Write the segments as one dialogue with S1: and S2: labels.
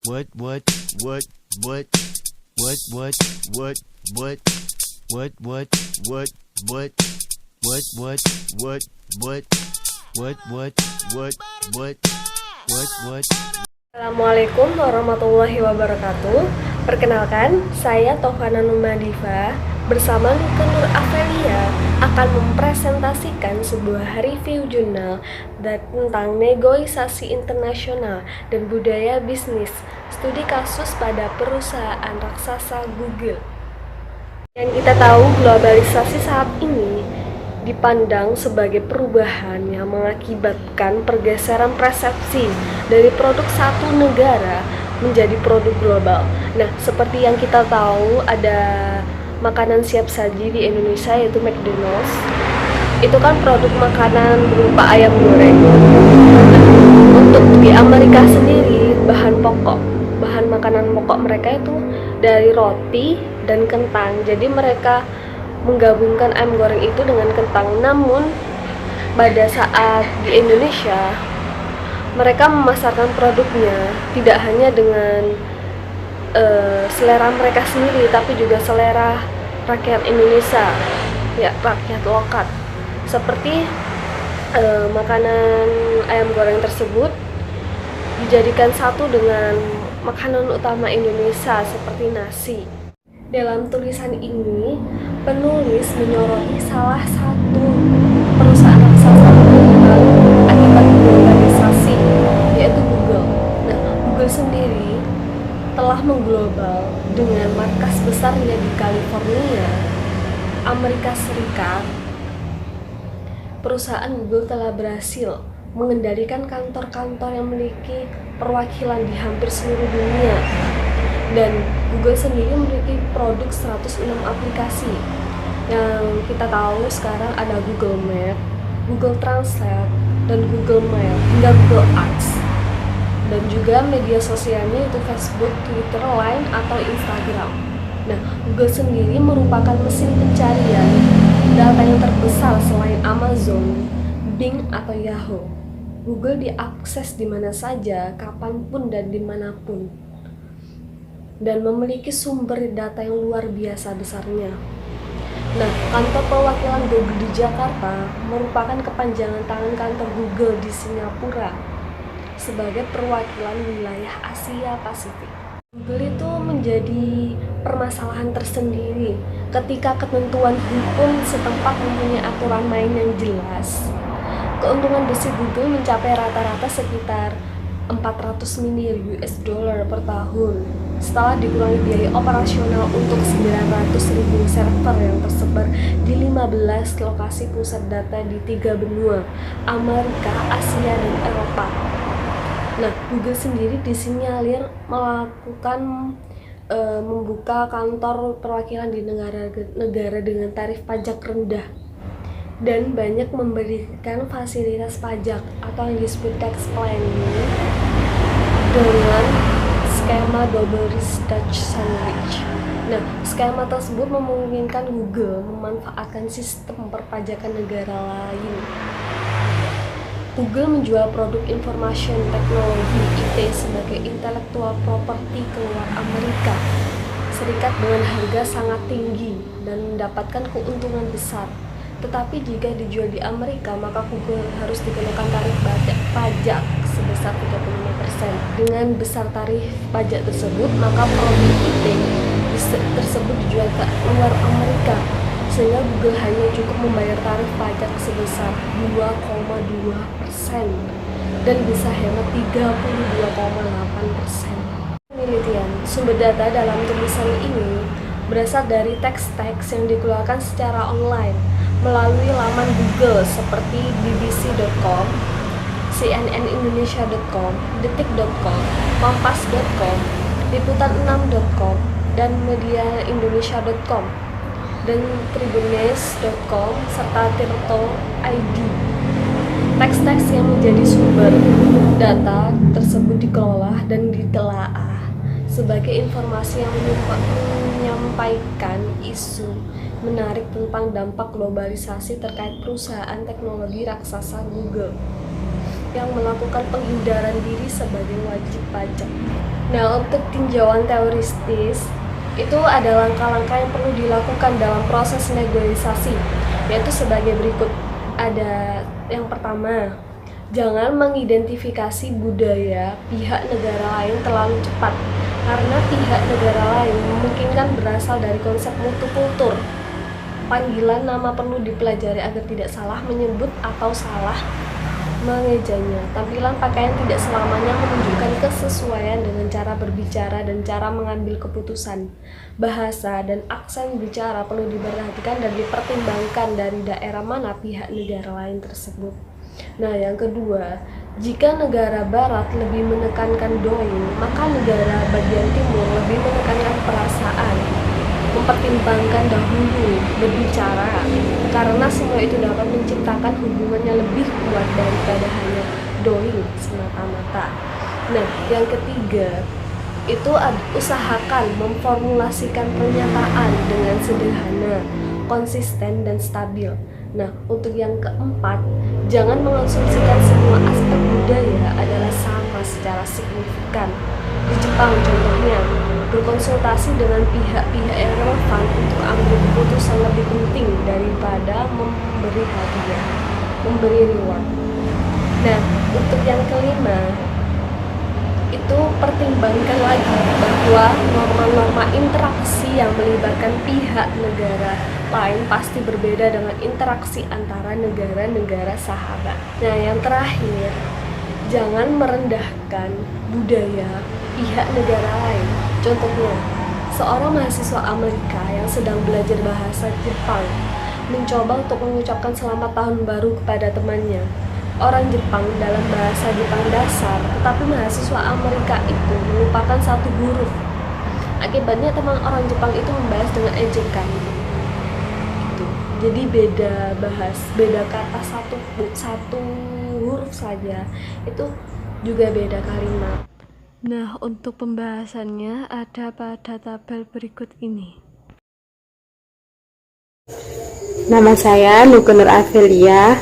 S1: what what what what what what what what what what what what what what what what what what.
S2: Assalamualaikum warahmatullahi wabarakatuh. Perkenalkan, saya Tovana Numadiva bersama Nike Nur Afelia akan mempresentasikan sebuah review jurnal tentang negosiasi internasional dan budaya bisnis, studi kasus pada perusahaan raksasa Google. Yang kita tahu, globalisasi saat ini dipandang sebagai perubahan yang mengakibatkan pergeseran persepsi dari produk satu negara menjadi produk global. Nah, seperti yang kita tahu, ada makanan siap saji di Indonesia yaitu McDonald's. Itu kan produk makanan berupa ayam goreng. Untuk di Amerika sendiri, bahan makanan pokok mereka itu dari roti dan kentang. Jadi mereka menggabungkan ayam goreng itu dengan kentang. Namun pada saat di Indonesia, mereka memasarkan produknya tidak hanya dengan selera mereka sendiri, tapi juga selera rakyat Indonesia, ya, rakyat lokal. Seperti makanan ayam goreng tersebut dijadikan satu dengan makanan utama Indonesia seperti nasi. Dalam tulisan ini, penulis menyoroti salah satu perusahaan raksasa global akibat globalisasi, yaitu Google. Nah, Google sendiri telah mengglobal dengan markas besarnya di California, Amerika Serikat. Perusahaan Google telah berhasil mengendalikan kantor-kantor yang memiliki perwakilan di hampir seluruh dunia. Dan Google sendiri memiliki produk 106 aplikasi. Yang kita tahu sekarang ada Google Map, Google Translate, dan Google Mail, hingga Google Ads. Dan juga media sosialnya itu Facebook, Twitter, Line, atau Instagram. Nah, Google sendiri merupakan mesin pencarian data yang terbesar selain Amazon, Bing, atau Yahoo. Google diakses di mana saja, kapanpun, dan dimanapun, dan memiliki sumber data yang luar biasa besarnya. Nah, kantor perwakilan Google di Jakarta merupakan kepanjangan tangan kantor Google di Singapura sebagai perwakilan wilayah Asia Pasifik. Google itu menjadi permasalahan tersendiri ketika ketentuan hukum setempat mempunyai aturan main yang jelas. Keuntungan bersih Google mencapai rata-rata sekitar 400 miliar US dollar per tahun setelah dikurangi biaya operasional untuk 900.000 server yang tersebar di 15 lokasi pusat data di 3 benua, Amerika, Asia, dan Eropa. Nah, Google sendiri disinyalir melakukan membuka kantor perwakilan di negara dengan tarif pajak rendah dan banyak memberikan fasilitas pajak atau yang disebut tax planning dengan skema double risk Dutch sandwich. Nah, skema tersebut memungkinkan Google memanfaatkan sistem perpajakan negara lain. Google menjual produk information technology IT sebagai intellectual property keluar Amerika Serikat dengan harga sangat tinggi dan mendapatkan keuntungan besar. Tetapi jika dijual di Amerika, maka Google harus dikenakan tarif pajak sebesar 35%. Dengan besar tarif pajak tersebut, maka produk IT tersebut dijual ke luar Amerika, sehingga Google hanya cukup membayar tarif pajak sebesar 2,2% dan bisa hemat 32,8%. Penelitian sumber data dalam tulisan ini berasal dari teks-teks yang dikeluarkan secara online melalui laman Google seperti bbc.com, cnnindonesia.com, detik.com, kompas.com, liputan6.com, dan mediaindonesia.com, dan tribunnews.com, serta tirto.id. Teks-teks yang menjadi sumber data tersebut dikelola dan ditelaah sebagai informasi yang menyampaikan isu menarik tentang dampak globalisasi terkait perusahaan teknologi raksasa Google yang melakukan penghindaran diri sebagai wajib pajak. Nah, untuk tinjauan teoristis, itu ada langkah-langkah yang perlu dilakukan dalam proses negosiasi, yaitu sebagai berikut. Ada yang pertama, jangan mengidentifikasi budaya pihak negara lain terlalu cepat, karena pihak negara lain memungkinkan berasal dari konsep mutu kultur. Panggilan nama perlu dipelajari agar tidak salah menyebut atau salah mengejanya. Tampilan pakaian tidak selamanya menunjukkan kesesuaian dengan cara berbicara dan cara mengambil keputusan. Bahasa dan aksen bicara perlu diperhatikan dan dipertimbangkan dari daerah mana pihak negara lain tersebut. Nah, yang kedua, jika negara barat lebih menekankan doing, maka negara bagian timur lebih menekankan perasaan. Mempertimbangkan dahulu berbicara, karena semua itu dapat menciptakan hubungan yang lebih kuat daripada hanya doing semata-mata. Nah, yang ketiga, itu usahakan memformulasikan pernyataan dengan sederhana, konsisten, dan stabil. Nah, untuk yang keempat, jangan mengasumsikan semua aspek budaya adalah sama secara signifikan. Di Jepang contohnya, berkonsultasi dengan pihak-pihak yang relevan untuk ambil keputusan lebih penting daripada memberi hadiah, memberi reward. Nah, untuk yang kelima, itu pertimbangkan lagi bahwa norma-norma interaksi yang melibatkan pihak negara lain pasti berbeda dengan interaksi antara negara-negara sahabat. Nah, yang terakhir, jangan merendahkan budaya pihak negara lain. Contohnya, seorang mahasiswa Amerika yang sedang belajar bahasa Jepang mencoba untuk mengucapkan selamat tahun baru kepada temannya. Orang Jepang dalam bahasa Jepang dasar, tetapi mahasiswa Amerika itu melupakan satu huruf. Akibatnya teman orang Jepang itu membahas dengan ejekan. Itu. Jadi beda kata satu huruf saja. Itu juga beda kalimat. Nah, untuk pembahasannya ada pada tabel berikut ini.
S3: Nama saya Nukenur Avelia,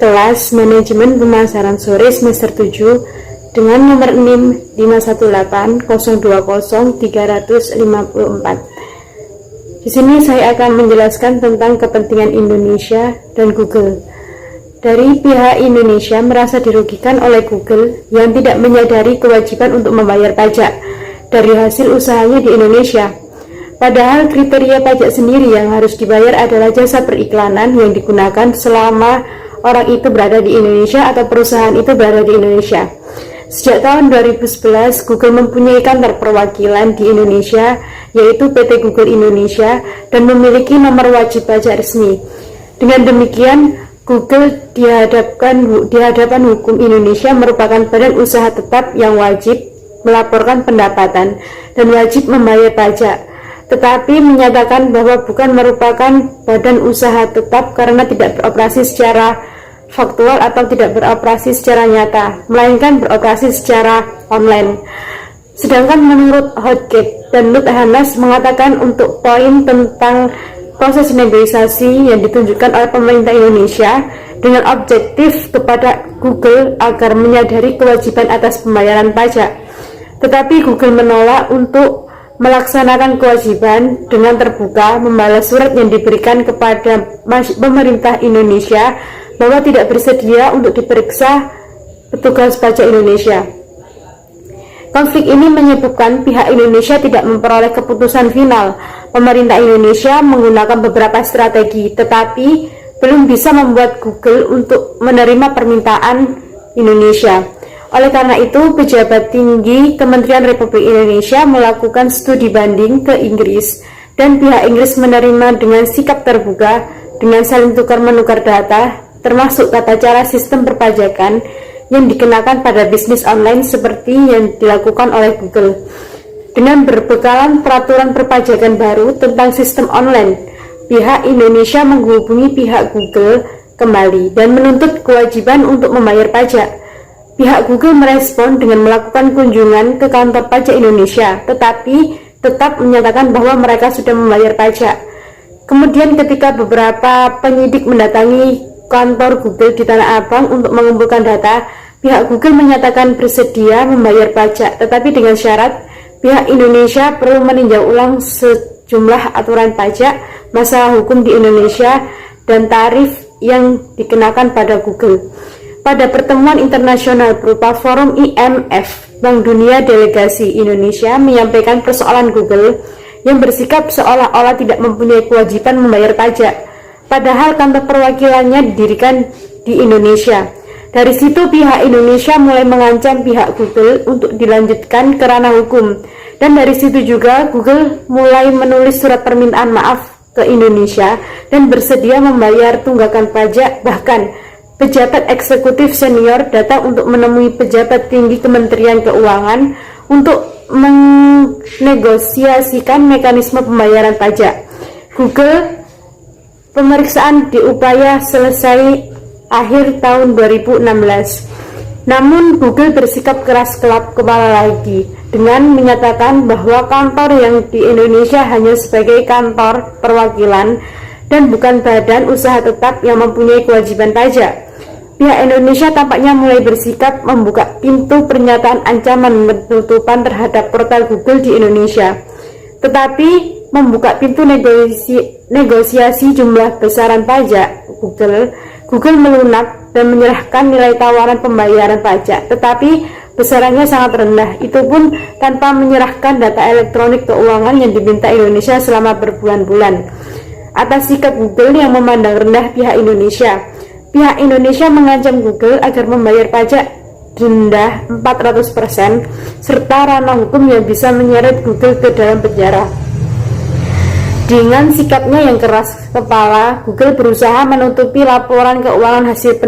S3: kelas Manajemen Pemasaran Sore semester 7 dengan nomor NIM 518020354. Di sini saya akan menjelaskan tentang kepentingan Indonesia dan Google. Dari pihak Indonesia merasa dirugikan oleh Google yang tidak menyadari kewajiban untuk membayar pajak dari hasil usahanya di Indonesia. Padahal kriteria pajak sendiri yang harus dibayar adalah jasa periklanan yang digunakan selama orang itu berada di Indonesia atau perusahaan itu berada di Indonesia. Sejak tahun 2011, Google mempunyai kantor perwakilan di Indonesia, yaitu PT Google Indonesia, dan memiliki nomor wajib pajak resmi. Dengan demikian, Google di hadapan hukum Indonesia merupakan badan usaha tetap yang wajib melaporkan pendapatan dan wajib membayar pajak, tetapi menyatakan bahwa bukan merupakan badan usaha tetap karena tidak beroperasi secara faktual atau tidak beroperasi secara nyata, melainkan beroperasi secara online. Sedangkan menurut Hotgate dan Lut Hanas mengatakan untuk poin tentang proses negosiasi yang ditunjukkan oleh pemerintah Indonesia dengan objektif kepada Google agar menyadari kewajiban atas pembayaran pajak. Tetapi Google menolak untuk melaksanakan kewajiban dengan terbuka membalas surat yang diberikan kepada pemerintah Indonesia bahwa tidak bersedia untuk diperiksa petugas pajak Indonesia. Konflik ini menyebabkan pihak Indonesia tidak memperoleh keputusan final. Pemerintah Indonesia menggunakan beberapa strategi, tetapi belum bisa membuat Google untuk menerima permintaan Indonesia. Oleh karena itu, pejabat tinggi Kementerian Republik Indonesia melakukan studi banding ke Inggris, dan pihak Inggris menerima dengan sikap terbuka dengan saling tukar-menukar data, termasuk tata cara sistem perpajakan yang dikenakan pada bisnis online seperti yang dilakukan oleh Google. Dengan berbekalan peraturan perpajakan baru tentang sistem online, pihak Indonesia menghubungi pihak Google kembali dan menuntut kewajiban untuk membayar pajak. Pihak Google merespon dengan melakukan kunjungan ke kantor pajak Indonesia, tetapi tetap menyatakan bahwa mereka sudah membayar pajak. Kemudian ketika beberapa penyidik mendatangi kantor Google di Tanah Abang untuk mengumpulkan data, pihak Google menyatakan bersedia membayar pajak, tetapi dengan syarat pihak Indonesia perlu meninjau ulang sejumlah aturan pajak, masalah hukum di Indonesia, dan tarif yang dikenakan pada Google. Pada pertemuan internasional berupa forum IMF, Bank Dunia Delegasi Indonesia menyampaikan persoalan Google yang bersikap seolah-olah tidak mempunyai kewajiban membayar pajak, padahal kantor perwakilannya didirikan di Indonesia. Dari situ pihak Indonesia mulai mengancam pihak Google untuk dilanjutkan ke ranah hukum, dan dari situ juga Google mulai menulis surat permintaan maaf ke Indonesia dan bersedia membayar tunggakan pajak. Bahkan pejabat eksekutif senior datang untuk menemui pejabat tinggi Kementerian Keuangan untuk menegosiasikan mekanisme pembayaran pajak. Google pemeriksaan diupaya selesai akhir tahun 2016. Namun Google bersikap keras kepala lagi dengan menyatakan bahwa kantor yang di Indonesia hanya sebagai kantor perwakilan dan bukan badan usaha tetap yang mempunyai kewajiban pajak. Pihak Indonesia tampaknya mulai bersikap membuka pintu pernyataan ancaman penutupan terhadap portal Google di Indonesia, tetapi membuka pintu negosiasi jumlah besaran pajak Google melunak dan menyerahkan nilai tawaran pembayaran pajak, tetapi besarannya sangat rendah, itu pun tanpa menyerahkan data elektronik keuangan yang diminta Indonesia selama berbulan-bulan. Atas sikap Google yang memandang rendah pihak Indonesia mengancam Google agar membayar pajak denda 400% serta ranah hukum yang bisa menyeret Google ke dalam penjara. Dengan sikapnya yang keras kepala, Google berusaha menutupi laporan keuangan hasil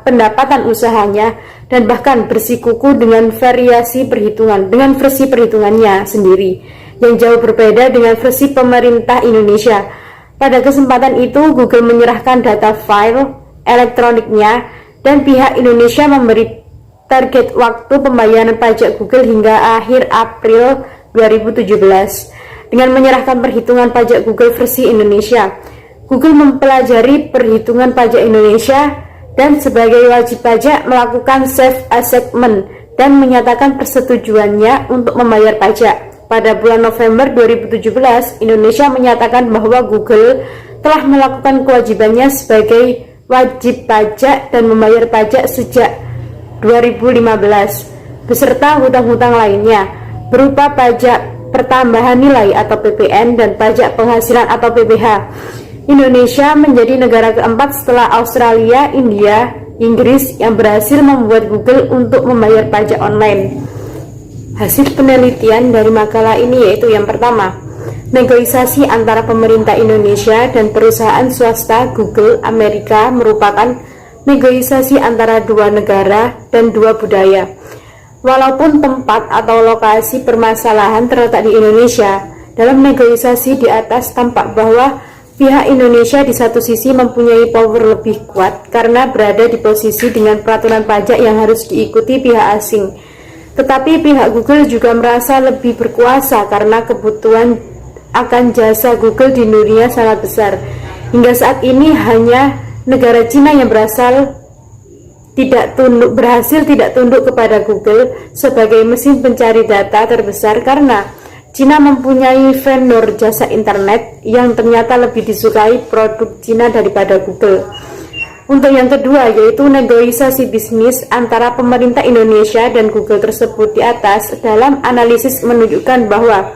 S3: pendapatan usahanya dan bahkan bersikuku dengan versi perhitungannya sendiri yang jauh berbeda dengan versi pemerintah Indonesia. Pada kesempatan itu, Google menyerahkan data file elektroniknya dan pihak Indonesia memberi target waktu pembayaran pajak Google hingga akhir April 2017. Dengan menyerahkan perhitungan pajak Google versi Indonesia, Google mempelajari perhitungan pajak Indonesia dan sebagai wajib pajak melakukan self-assessment dan menyatakan persetujuannya untuk membayar pajak. Pada bulan November 2017, Indonesia menyatakan bahwa Google telah melakukan kewajibannya sebagai wajib pajak dan membayar pajak sejak 2015 beserta hutang-hutang lainnya berupa pajak pertambahan nilai atau PPN dan pajak penghasilan atau PPH. Indonesia menjadi negara keempat setelah Australia, India, Inggris yang berhasil membuat Google untuk membayar pajak online. Hasil penelitian dari makalah ini yaitu yang pertama, negosiasi antara pemerintah Indonesia dan perusahaan swasta Google Amerika merupakan negosiasi antara dua negara dan dua budaya. Walaupun tempat atau lokasi permasalahan terletak di Indonesia, dalam negosiasi di atas tampak bahwa pihak Indonesia di satu sisi mempunyai power lebih kuat karena berada di posisi dengan peraturan pajak yang harus diikuti pihak asing. Tetapi pihak Google juga merasa lebih berkuasa karena kebutuhan akan jasa Google di dunia sangat besar. Hingga saat ini hanya negara Cina yang berhasil tidak tunduk kepada Google sebagai mesin pencari data terbesar karena Cina mempunyai vendor jasa internet yang ternyata lebih disukai produk Cina daripada Google. Untuk yang kedua yaitu negosiasi bisnis antara pemerintah Indonesia dan Google tersebut di atas dalam analisis menunjukkan bahwa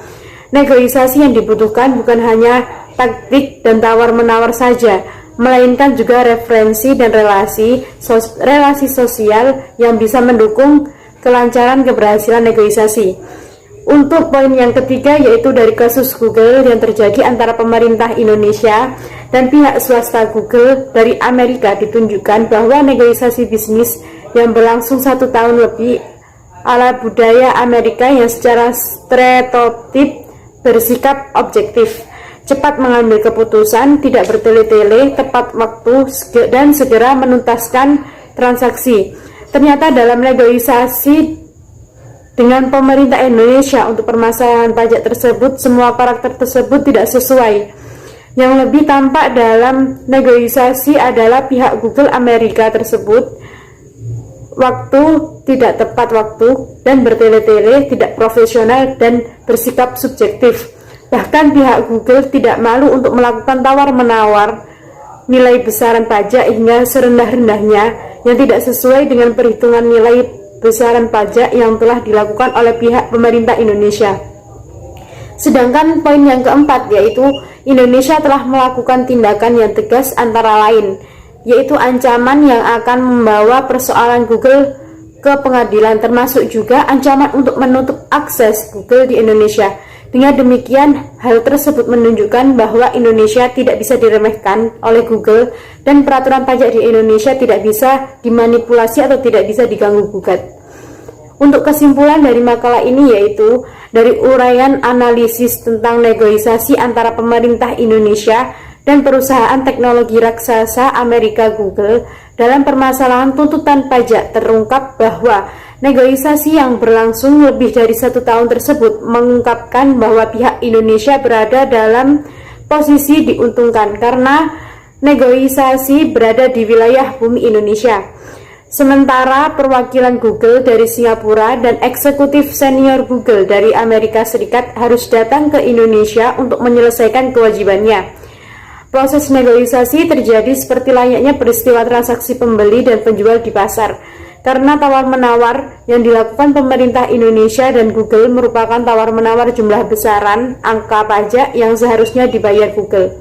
S3: negosiasi yang dibutuhkan bukan hanya taktik dan tawar-menawar saja, melainkan juga referensi dan relasi sosial yang bisa mendukung kelancaran keberhasilan negosiasi. Untuk poin yang ketiga yaitu dari kasus Google yang terjadi antara pemerintah Indonesia dan pihak swasta Google dari Amerika ditunjukkan bahwa negosiasi bisnis yang berlangsung 1 tahun lebih ala budaya Amerika yang secara stereotip bersikap objektif, cepat mengambil keputusan, tidak bertele-tele, tepat waktu, dan segera menuntaskan transaksi. Ternyata dalam negosiasi dengan pemerintah Indonesia untuk permasalahan pajak tersebut, semua karakter tersebut tidak sesuai. Yang lebih tampak dalam negosiasi adalah pihak Google Amerika tersebut waktu, tidak tepat waktu, dan bertele-tele, tidak profesional, dan bersikap subjektif. Bahkan pihak Google tidak malu untuk melakukan tawar-menawar nilai besaran pajak hingga serendah-rendahnya yang tidak sesuai dengan perhitungan nilai besaran pajak yang telah dilakukan oleh pihak pemerintah Indonesia. Sedangkan poin yang keempat, yaitu Indonesia telah melakukan tindakan yang tegas antara lain, yaitu ancaman yang akan membawa persoalan Google ke pengadilan, termasuk juga ancaman untuk menutup akses Google di Indonesia. Dengan demikian, hal tersebut menunjukkan bahwa Indonesia tidak bisa diremehkan oleh Google dan peraturan pajak di Indonesia tidak bisa dimanipulasi atau tidak bisa diganggu-gugat. Untuk kesimpulan dari makalah ini, yaitu dari uraian analisis tentang negosiasi antara pemerintah Indonesia dan perusahaan teknologi raksasa Amerika Google dalam permasalahan tuntutan pajak, terungkap bahwa negosiasi yang berlangsung lebih dari 1 tahun tersebut mengungkapkan bahwa pihak Indonesia berada dalam posisi diuntungkan karena negosiasi berada di wilayah bumi Indonesia. Sementara perwakilan Google dari Singapura dan eksekutif senior Google dari Amerika Serikat harus datang ke Indonesia untuk menyelesaikan kewajibannya. Proses negosiasi terjadi seperti layaknya peristiwa transaksi pembeli dan penjual di pasar, karena tawar-menawar yang dilakukan pemerintah Indonesia dan Google merupakan tawar-menawar jumlah besaran angka pajak yang seharusnya dibayar Google.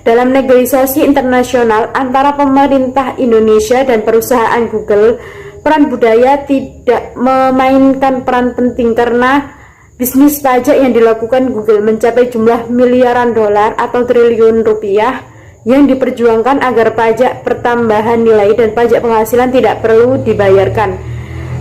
S3: Dalam negosiasi internasional antara pemerintah Indonesia dan perusahaan Google, peran budaya tidak memainkan peran penting karena bisnis pajak yang dilakukan Google mencapai jumlah miliaran dolar atau triliun rupiah yang diperjuangkan agar pajak pertambahan nilai dan pajak penghasilan tidak perlu dibayarkan.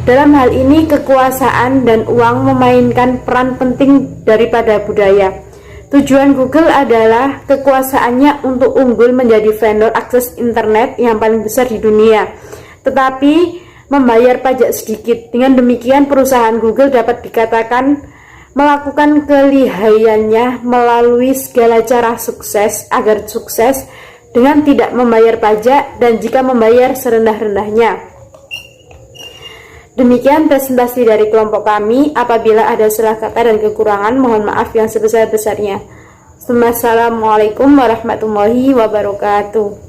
S3: Dalam hal ini, kekuasaan dan uang memainkan peran penting daripada budaya. Tujuan Google adalah kekuasaannya untuk unggul menjadi vendor akses internet yang paling besar di dunia, tetapi membayar pajak sedikit. Dengan demikian, perusahaan Google dapat dikatakan melakukan kelihayannya melalui segala cara sukses agar sukses dengan tidak membayar pajak dan jika membayar serendah-rendahnya. Demikian presentasi dari kelompok kami. Apabila ada salah kata dan kekurangan, mohon maaf yang sebesar-besarnya. Wassalamualaikum warahmatullahi wabarakatuh.